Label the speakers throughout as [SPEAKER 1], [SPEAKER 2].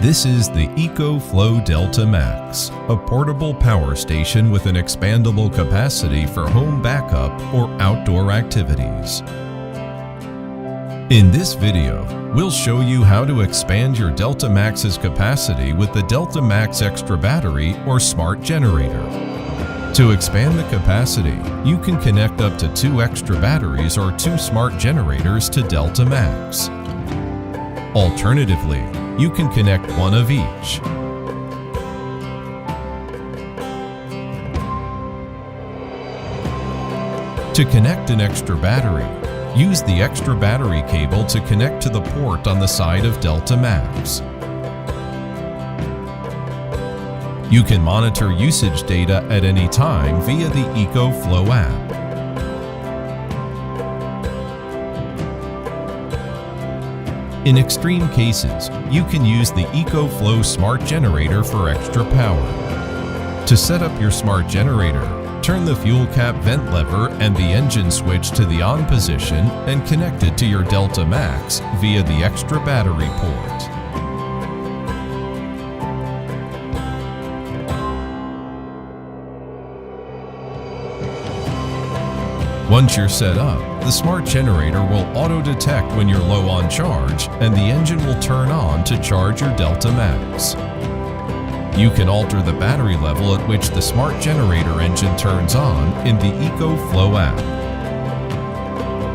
[SPEAKER 1] This is the EcoFlow Delta Max, a portable power station with an expandable capacity for home backup or outdoor activities. In this video, we'll show you how to expand your Delta Max's capacity with the Delta Max Extra Battery or Smart Generator. To expand the capacity, you can connect up to 2 extra batteries or 2 smart generators to Delta Max. Alternatively, you can connect one of each. To connect an extra battery, use the extra battery cable to connect to the port on the side of Delta Max. You can monitor usage data at any time via the EcoFlow app. In extreme cases, you can use the EcoFlow Smart Generator for extra power. To set up your smart generator, turn the fuel cap vent lever and the engine switch to the on position and connect it to your Delta Max via the extra battery port. Once you're set up, the smart generator will auto-detect when you're low on charge and the engine will turn on to charge your Delta Max. You can alter the battery level at which the smart generator engine turns on in the EcoFlow app.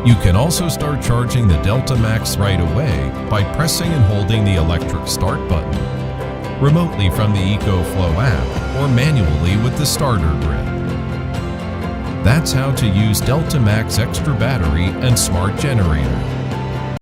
[SPEAKER 1] You can also start charging the Delta Max right away by pressing and holding the electric start button, remotely from the EcoFlow app or manually with the starter grip. That's how to use Delta Max Extra Battery and Smart Generator.